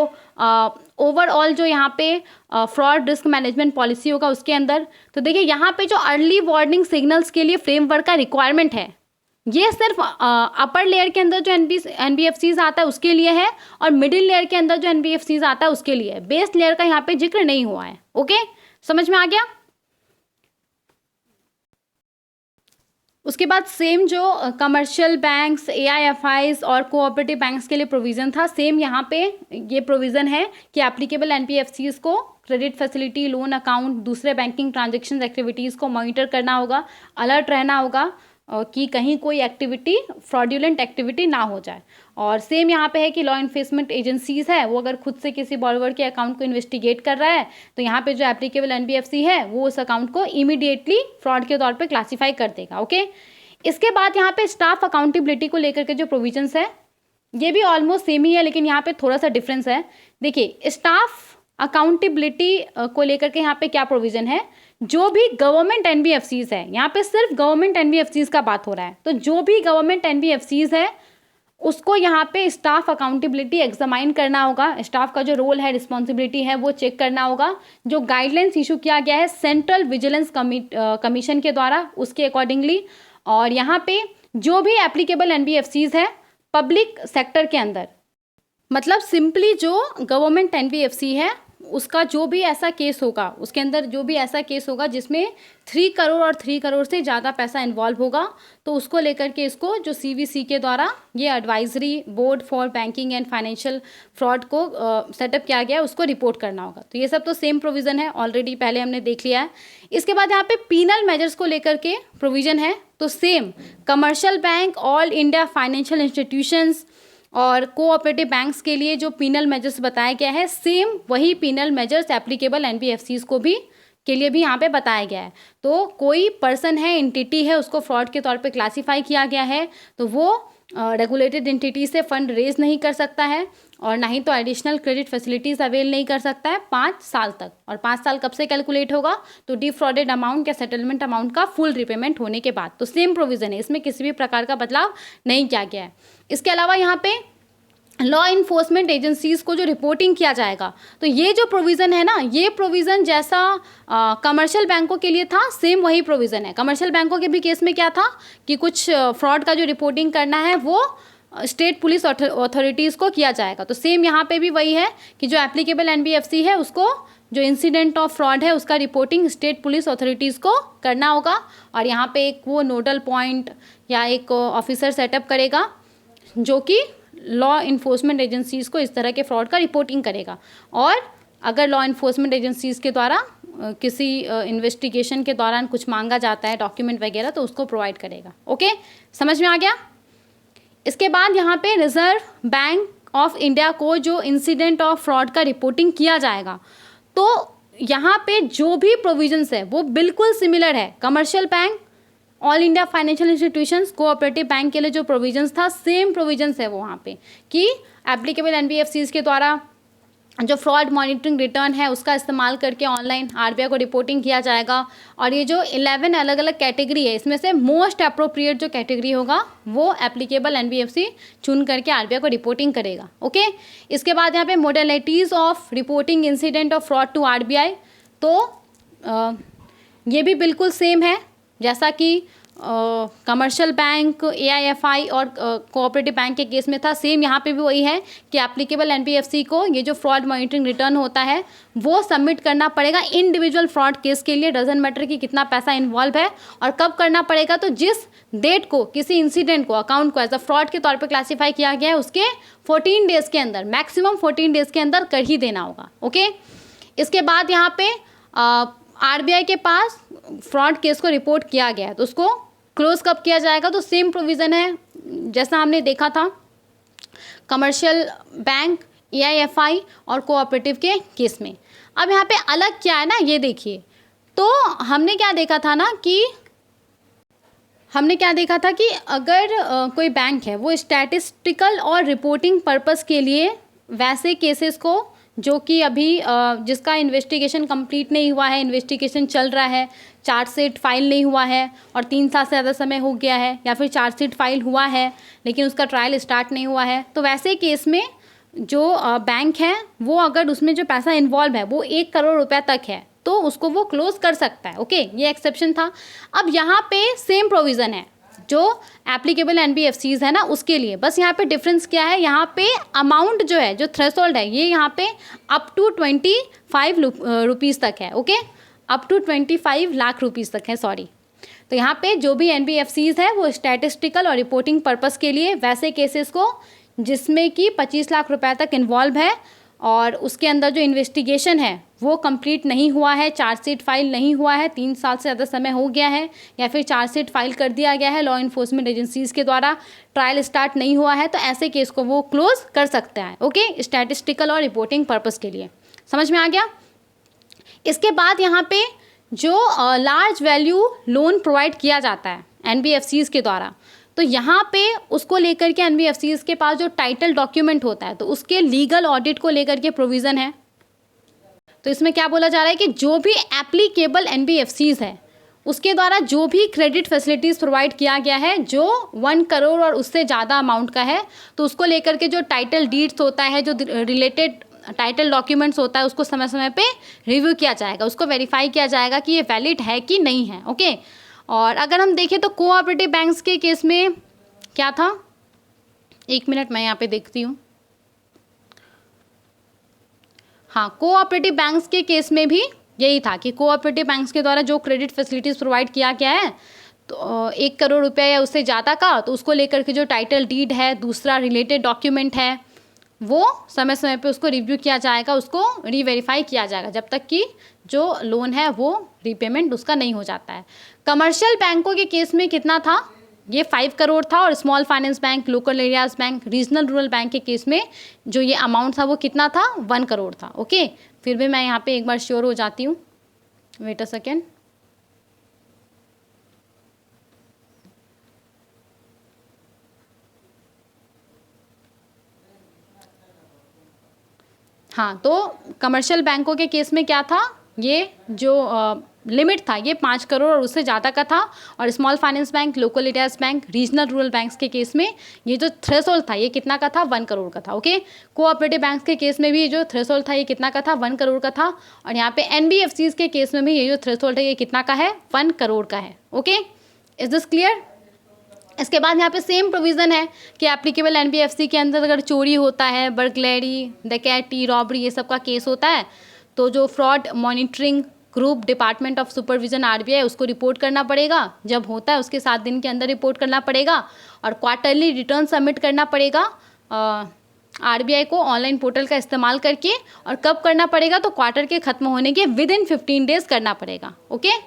ओवरऑल जो यहाँ पे फ्रॉड रिस्क मैनेजमेंट पॉलिसी होगा उसके अंदर। तो देखिए यहाँ पे जो अर्ली वार्निंग सिग्नल्स के लिए फ्रेमवर्क का रिक्वायरमेंट है ये सिर्फ अपर लेयर के अंदर जो एनबीएफसीज आता है उसके लिए है, और मिडिल लेयर के अंदर जो एनबीएफसीज आता है उसके लिए है। बेस लेयर का यहाँ पे जिक्र नहीं हुआ है। ओके, समझ में आ गया? उसके बाद सेम जो कमर्शियल बैंक्स, एआईएफआईज और कोऑपरेटिव बैंक्स के लिए प्रोविज़न था, सेम यहाँ पे ये प्रोविज़न है कि एप्लीकेबल एनबीएफसीज को क्रेडिट फैसिलिटी, लोन अकाउंट, दूसरे बैंकिंग ट्रांजेक्शन एक्टिविटीज़ को मॉनिटर करना होगा, अलर्ट रहना होगा कि कहीं कोई एक्टिविटी फ्रॉड्यूलेंट एक्टिविटी ना हो जाए। और सेम यहाँ पे है कि लॉ इन्फोर्समेंट एजेंसीज है वो अगर खुद से किसी बॉरोवर के अकाउंट को इन्वेस्टिगेट कर रहा है तो यहाँ पे जो एप्लीकेबल एनबीएफसी है वो उस अकाउंट को इमीडिएटली फ्रॉड के तौर पे क्लासीफाई कर देगा। ओके, इसके बाद यहाँ पे स्टाफ अकाउंटेबिलिटी को लेकर के जो प्रोविजंस है ये भी ऑलमोस्ट सेम ही है, लेकिन यहाँ पे थोड़ा सा डिफरेंस है। देखिए स्टाफ अकाउंटेबिलिटी को लेकर के यहाँ पे क्या प्रोविज़न है, जो भी गवर्नमेंट एनबीएफसीज है, यहाँ पे सिर्फ गवर्नमेंट एनबीएफसीज का बात हो रहा है, तो जो भी गवर्नमेंट एनबीएफसीज है उसको यहाँ पे स्टाफ अकाउंटेबिलिटी एग्जामाइन करना होगा, स्टाफ का जो रोल है, रिस्पॉन्सिबिलिटी है वो चेक करना होगा, जो गाइडलाइंस इशू किया गया है सेंट्रल विजिलेंस कमीशन के द्वारा उसके अकॉर्डिंगली। और यहाँ पे जो भी एप्लीकेबल एनबीएफसीज है पब्लिक सेक्टर के अंदर, मतलब सिंपली जो गवर्नमेंट एनबीएफसी है उसका जो भी ऐसा केस होगा, उसके अंदर जो भी ऐसा केस होगा जिसमें 3 करोड़ और 3 करोड़ से ज़्यादा पैसा इन्वॉल्व होगा, तो उसको लेकर के इसको जो CVC के द्वारा ये advisory board for banking and financial fraud को सेटअप किया गया है, उसको रिपोर्ट करना होगा। तो ये सब तो सेम प्रोविज़न है, ऑलरेडी पहले हमने देख लिया है। इसके बाद यहाँ पे पीनल मेजर्स को लेकर के प्रोविज़न है, तो same commercial bank, all India financial institutions और कोऑपरेटिव बैंक्स के लिए जो पीनल मेजर्स बताया गया है, सेम वही पीनल मेजर्स एप्लीकेबल NBFCs को भी के लिए भी यहाँ पे बताया गया है। तो कोई पर्सन है, एंटिटी है, उसको फ्रॉड के तौर पे क्लासीफाई किया गया है, तो वो रेगुलेटेड एंटिटी से फंड रेज नहीं कर सकता है और ना ही तो एडिशनल क्रेडिट फैसिलिटीज़ अवेल नहीं कर सकता है 5 साल तक। और 5 साल कब से कैलकुलेट होगा, तो डिफ्रॉडेड अमाउंट या सेटलमेंट अमाउंट का फुल रिपेमेंट होने के बाद। तो सेम प्रोविज़न है, इसमें किसी भी प्रकार का बदलाव नहीं किया गया है। इसके अलावा यहाँ पे लॉ इन्फोर्समेंट एजेंसीज को जो रिपोर्टिंग किया जाएगा, तो ये जो प्रोविज़न है ना, ये प्रोविज़न जैसा कमर्शियल बैंकों के लिए था, सेम वही प्रोविज़न है। कमर्शियल बैंकों के भी केस में क्या था कि कुछ फ्रॉड का जो रिपोर्टिंग करना है वो स्टेट पुलिस अथॉरिटीज़ को किया जाएगा। तो सेम यहाँ पे भी वही है कि जो एप्लीकेबल NBFC है, उसको जो इंसिडेंट ऑफ फ्रॉड है उसका रिपोर्टिंग स्टेट पुलिस अथॉरिटीज़ को करना होगा। और यहाँ पे एक वो नोडल पॉइंट या एक ऑफिसर सेटअप करेगा जो कि लॉ इन्फोर्समेंट एजेंसीज़ को इस तरह के फ्रॉड का रिपोर्टिंग करेगा। और अगर लॉ इन्फोर्समेंट एजेंसीज़ के द्वारा किसी इन्वेस्टिगेशन के दौरान कुछ मांगा जाता है डॉक्यूमेंट वगैरह, तो उसको प्रोवाइड करेगा। ओके, समझ में आ गया। इसके बाद यहाँ पे रिजर्व बैंक ऑफ इंडिया को जो इंसिडेंट ऑफ फ्रॉड का रिपोर्टिंग किया जाएगा, तो यहाँ पे जो भी प्रोविजंस है वो बिल्कुल सिमिलर है। Commercial bank, all India financial institutions, cooperative bank के लिए जो प्रोविजंस था, सेम प्रोविजंस है वो वहाँ पे कि एप्लीकेबल NBFCs के द्वारा जो फ्रॉड मॉनिटरिंग रिटर्न है उसका इस्तेमाल करके ऑनलाइन RBI को रिपोर्टिंग किया जाएगा। और ये जो 11 अलग अलग कैटेगरी है, इसमें से मोस्ट अप्रोप्रिएट जो कैटेगरी होगा वो एप्लीकेबल NBFC चुन करके RBI को रिपोर्टिंग करेगा। ओके, इसके बाद यहाँ पे modalities of reporting incident of fraud to RBI, तो ये भी बिल्कुल सेम है जैसा कि कमर्शियल बैंक, AIFI और कोऑपरेटिव बैंक के केस में था। सेम यहाँ पे भी वही है कि एप्लीकेबल NBFC को ये जो फ्रॉड मॉनिटरिंग रिटर्न होता है वो सबमिट करना पड़ेगा इंडिविजुअल फ्रॉड केस के लिए। डजंट मैटर कि कितना पैसा इन्वॉल्व है और कब करना पड़ेगा, तो जिस डेट को किसी इंसिडेंट को, अकाउंट को एज अ फ्रॉड के तौर पर क्लासीफाई किया गया है उसके 14 डेज़ के अंदर, मैक्सिमम 14 डेज़ के अंदर कर ही देना होगा। ओके, इसके बाद यहाँ पे RBI के पास फ्रॉड केस को रिपोर्ट किया गया है तो उसको क्लोज कब किया जाएगा, तो सेम प्रोविज़न है जैसा हमने देखा था कमर्शियल बैंक, AIFI और कोऑपरेटिव के केस में। अब यहाँ पे अलग क्या है ना, ये देखिए। तो हमने क्या देखा था कि अगर कोई बैंक है वो स्टैटिस्टिकल और रिपोर्टिंग पर्पस के लिए वैसे केसेस को जो कि अभी जिसका इन्वेस्टिगेशन कंप्लीट नहीं हुआ है, इन्वेस्टिगेशन चल रहा है, चार्जशीट फाइल नहीं हुआ है और 3 साल से ज़्यादा समय हो गया है, या फिर चार्जशीट फाइल हुआ है लेकिन उसका ट्रायल स्टार्ट नहीं हुआ है, तो वैसे केस में जो बैंक है वो अगर उसमें जो पैसा इन्वॉल्व है वो 1 करोड़ रुपए तक है तो उसको वो क्लोज कर सकता है। ओके, ये एक्सेप्शन था। अब यहाँ पे सेम प्रोविज़न है जो एप्लीकेबल NBFCs है ना उसके लिए, बस यहाँ पे डिफरेंस क्या है, यहाँ पे अमाउंट जो है, जो थ्रेशोल्ड है, ये यहाँ पे अप टू 25 रुपीज़ तक है। Okay, up to 25 lakh rupees तक है, सॉरी। तो यहाँ पे जो भी NBFCs है वो स्टैटिस्टिकल और रिपोर्टिंग पर्पस के लिए वैसे केसेस को जिसमें कि 25 लाख रुपए तक इन्वॉल्व है और उसके अंदर जो इन्वेस्टिगेशन है वो कंप्लीट नहीं हुआ है, चार्जशीट फाइल नहीं हुआ है, 3 साल से ज़्यादा समय हो गया है, या फिर चार्जशीट फाइल कर दिया गया है लॉ इन्फोर्समेंट एजेंसीज़ के द्वारा, ट्रायल स्टार्ट नहीं हुआ है, तो ऐसे केस को वो क्लोज कर सकता है। ओके, स्टैटिस्टिकल और रिपोर्टिंग पर्पस के लिए। समझ में आ गया। इसके बाद यहाँ पे जो लार्ज वैल्यू लोन प्रोवाइड किया जाता है NBFCs के द्वारा, तो यहाँ पे उसको लेकर के NBFCs के पास जो टाइटल डॉक्यूमेंट होता है तो उसके लीगल ऑडिट को लेकर के प्रोविज़न है। तो इसमें क्या बोला जा रहा है कि जो भी एप्लीकेबल NBFCs है उसके द्वारा जो भी क्रेडिट फैसिलिटीज़ प्रोवाइड किया गया है जो 1 करोड़ और उससे ज़्यादा अमाउंट का है, तो उसको लेकर के जो टाइटल डीड्स होता है, जो रिलेटेड टाइटल डॉक्यूमेंट्स होता है, उसको समय समय पे रिव्यू किया जाएगा, उसको वेरीफाई किया जाएगा कि ये वैलिड है कि नहीं है। ओके, और अगर हम देखें तो कोऑपरेटिव बैंक्स के केस में क्या था, 1 मिनट मैं यहाँ पे देखती हूँ। हाँ, कोऑपरेटिव बैंक्स के केस में भी यही था कि कोऑपरेटिव बैंक्स के द्वारा जो क्रेडिट फैसिलिटीज़ प्रोवाइड किया गया है तो 1 करोड़ रुपए या उससे ज़्यादा का, तो उसको लेकर के जो टाइटल डीड है, दूसरा रिलेटेड डॉक्यूमेंट है, वो समय समय पे उसको रिव्यू किया जाएगा, उसको रीवेरीफाई किया जाएगा जब तक कि जो लोन है वो रीपेमेंट उसका नहीं हो जाता है। कमर्शियल बैंकों के केस में कितना था, ये 5 करोड़ था, और small finance bank, local areas bank, regional rural bank के केस में जो ये अमाउंट था वो कितना था, 1 करोड़ था। ओके, फिर भी मैं यहाँ पे एक बार श्योर हो जाती हूँ, वेट अ सेकेंड। हाँ, तो कमर्शियल बैंकों के केस में क्या था, ये जो लिमिट था ये 5 करोड़ और उससे ज़्यादा का था, और small finance bank, local areas bank, regional rural banks के केस में ये जो थ्रेशोल्ड था ये कितना का था, 1 करोड़ का था। ओके, कोऑपरेटिव बैंक्स के केस में भी ये जो थ्रेशोल्ड था ये कितना का था, 1 करोड़ का था, और यहाँ पे NBFCs के केस में भी ये जो थ्रेशोल्ड है ये कितना का है, 1 करोड़ का है। Okay, is this clear? इसके बाद यहाँ पे सेम प्रोविज़न है कि एप्लीकेबल NBFC के अंदर अगर चोरी होता है, बर्गलरी, डकैती, रॉबरी, ये सब का केस होता है, तो जो fraud monitoring group department of supervision RBI उसको रिपोर्ट करना पड़ेगा, जब होता है उसके 7 दिन के अंदर रिपोर्ट करना पड़ेगा, और क्वार्टरली रिटर्न सबमिट करना पड़ेगा RBI को ऑनलाइन पोर्टल का इस्तेमाल करके। और कब करना पड़ेगा, तो क्वार्टर के ख़त्म होने के विदिन 15 डेज करना पड़ेगा। ओके,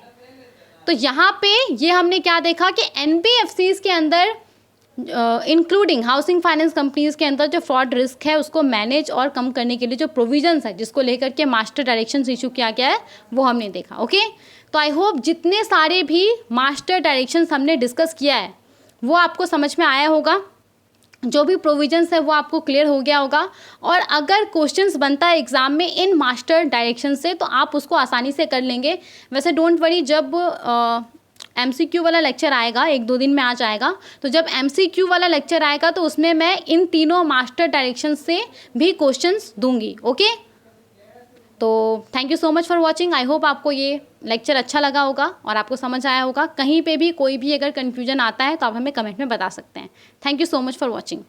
तो यहाँ पे ये हमने क्या देखा कि NBFCs के अंदर इंक्लूडिंग हाउसिंग फाइनेंस कंपनीज के अंदर जो फ्रॉड रिस्क है उसको मैनेज और कम करने के लिए जो प्रोविजंस है जिसको लेकर के मास्टर डायरेक्शंस इशू किया गया है वो हमने देखा। ओके, तो आई होप जितने सारे भी मास्टर डायरेक्शंस हमने डिस्कस किया है वो आपको समझ में आया होगा, जो भी प्रोविजंस है वो आपको क्लियर हो गया होगा। और अगर क्वेश्चंस बनता है एग्ज़ाम में इन मास्टर डायरेक्शन से तो आप उसको आसानी से कर लेंगे। वैसे डोंट वरी, जब MCQ वाला लेक्चर आएगा 1-2 दिन में आ जाएगा, तो जब MCQ वाला लेक्चर आएगा तो उसमें मैं इन तीनों मास्टर डायरेक्शन से भी क्वेश्चंस दूंगी। ओके, तो thank you so much for watching. I hope आपको ये लेक्चर अच्छा लगा होगा और आपको समझ आया होगा। कहीं पे भी कोई भी अगर कन्फ्यूजन आता है तो आप हमें कमेंट में बता सकते हैं। Thank you so much for watching.